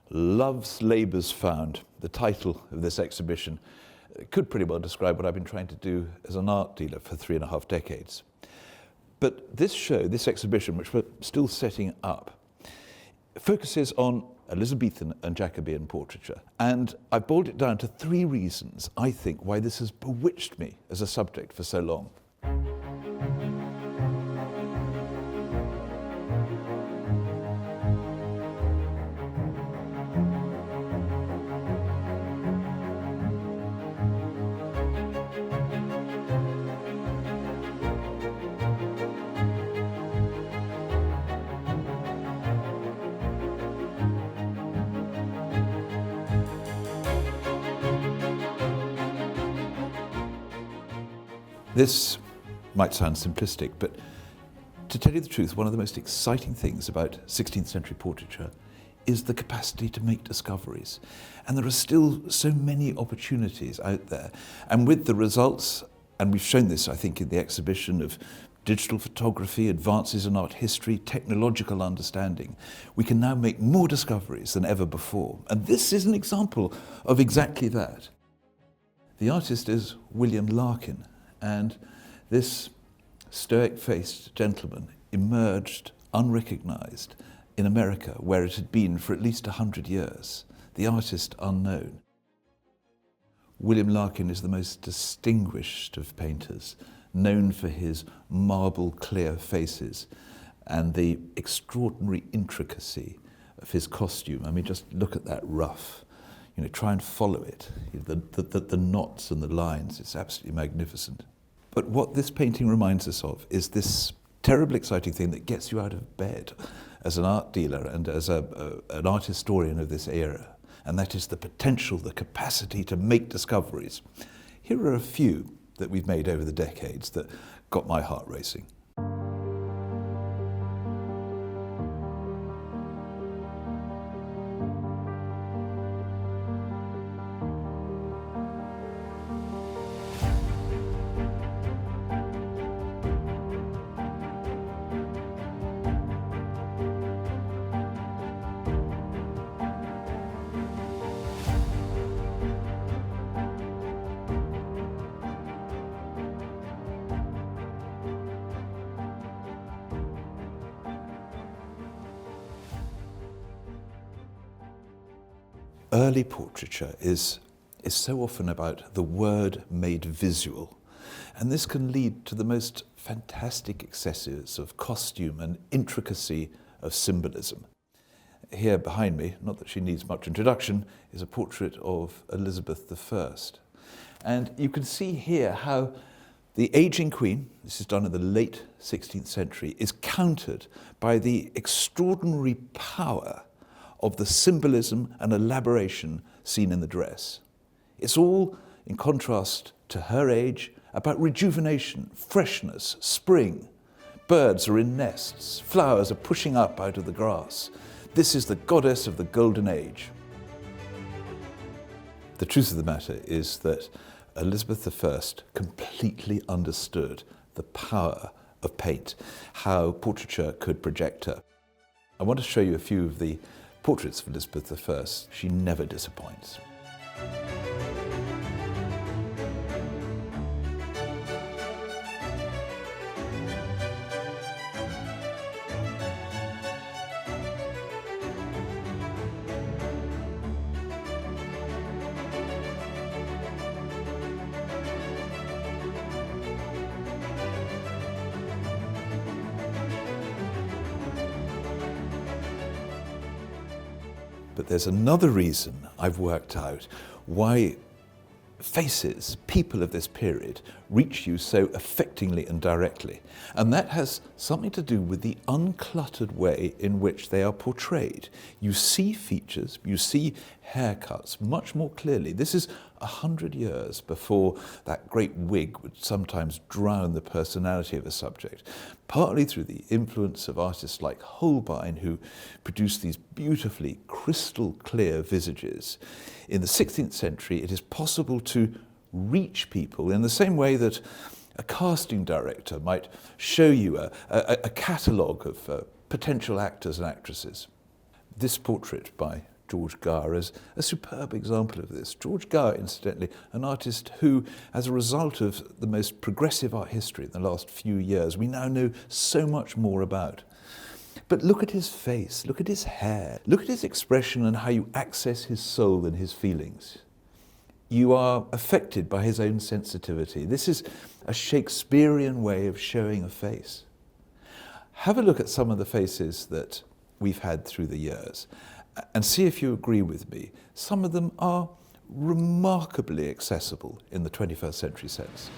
Love's Labours Found, the title of this exhibition, could pretty well describe what I've been trying to do as an art dealer for 3.5 decades. But this show, this exhibition, which we're still setting up, focuses on Elizabethan and Jacobean portraiture. And I've boiled it down to 3 reasons, I think, why this has bewitched me as a subject for so long. This might sound simplistic, but to tell you the truth, one of the most exciting things about 16th century portraiture is the capacity to make discoveries. And there are still so many opportunities out there. And with the results, and we've shown this, I think, in the exhibition of digital photography, advances in art history, technological understanding, we can now make more discoveries than ever before. And this is an example of exactly that. The artist is William Larkin. And this stoic-faced gentleman emerged unrecognized in America, where it had been for at least 100 years, the artist unknown. William Larkin is the most distinguished of painters, known for his marble clear faces and the extraordinary intricacy of his costume. I mean, just look at that ruff. You know, try and follow it. The knots and the lines, it's absolutely magnificent. But what this painting reminds us of is this terribly exciting thing that gets you out of bed as an art dealer and as an art historian of this era, and that is the potential, the capacity to make discoveries. Here are a few that we've made over the decades that got my heart racing. Early portraiture is so often about the word made visual, and this can lead to the most fantastic excesses of costume and intricacy of symbolism. Here behind me, not that she needs much introduction, is a portrait of Elizabeth I. And you can see here how the aging queen, this is done in the late 16th century, is countered by the extraordinary power of the symbolism and elaboration seen in the dress. It's all, in contrast to her age, about rejuvenation, freshness, spring. Birds are in nests, flowers are pushing up out of the grass. This is the goddess of the golden age. The truth of the matter is that Elizabeth I completely understood the power of paint, how portraiture could project her. I want to show you a few of the portraits of Elizabeth I. She never disappoints. But there's another reason I've worked out why faces, people of this period, reach you so affectingly and directly. And that has something to do with the uncluttered way in which they are portrayed. You see features, you see haircuts much more clearly. This is 100 years before that great wig would sometimes drown the personality of a subject, partly through the influence of artists like Holbein, who produced these beautifully crystal clear visages. In the 16th century, it is possible to reach people in the same way that a casting director might show you a catalogue of potential actors and actresses. This portrait by George Gower as a superb example of this. George Gower, incidentally, an artist who, as a result of the most progressive art history in the last few years, we now know so much more about. But look at his face, look at his hair, look at his expression and how you access his soul and his feelings. You are affected by his own sensitivity. This is a Shakespearean way of showing a face. Have a look at some of the faces that we've had through the years and see if you agree with me. Some of them are remarkably accessible in the 21st century sense.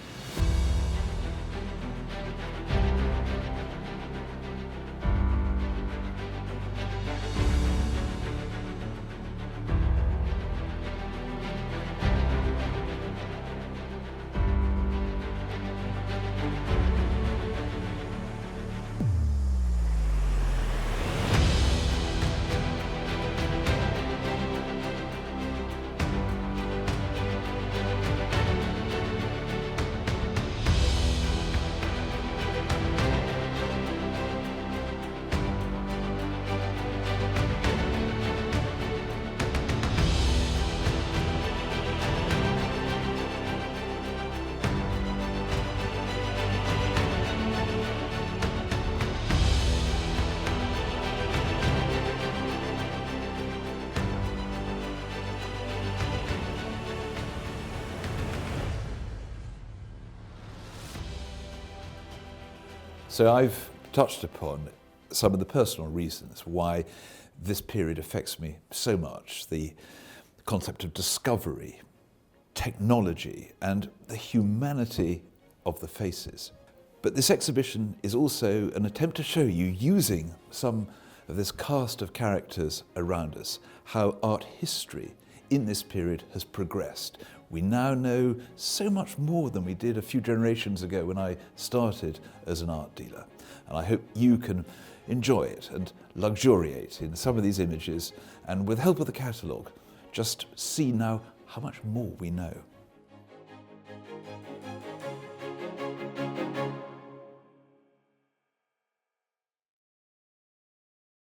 So I've touched upon some of the personal reasons why this period affects me so much. The concept of discovery, technology, and the humanity of the faces. But this exhibition is also an attempt to show you, using some of this cast of characters around us, how art history in this period has progressed. We now know so much more than we did a few generations ago when I started as an art dealer. And I hope you can enjoy it and luxuriate in some of these images, and with the help of the catalogue, just see now how much more we know.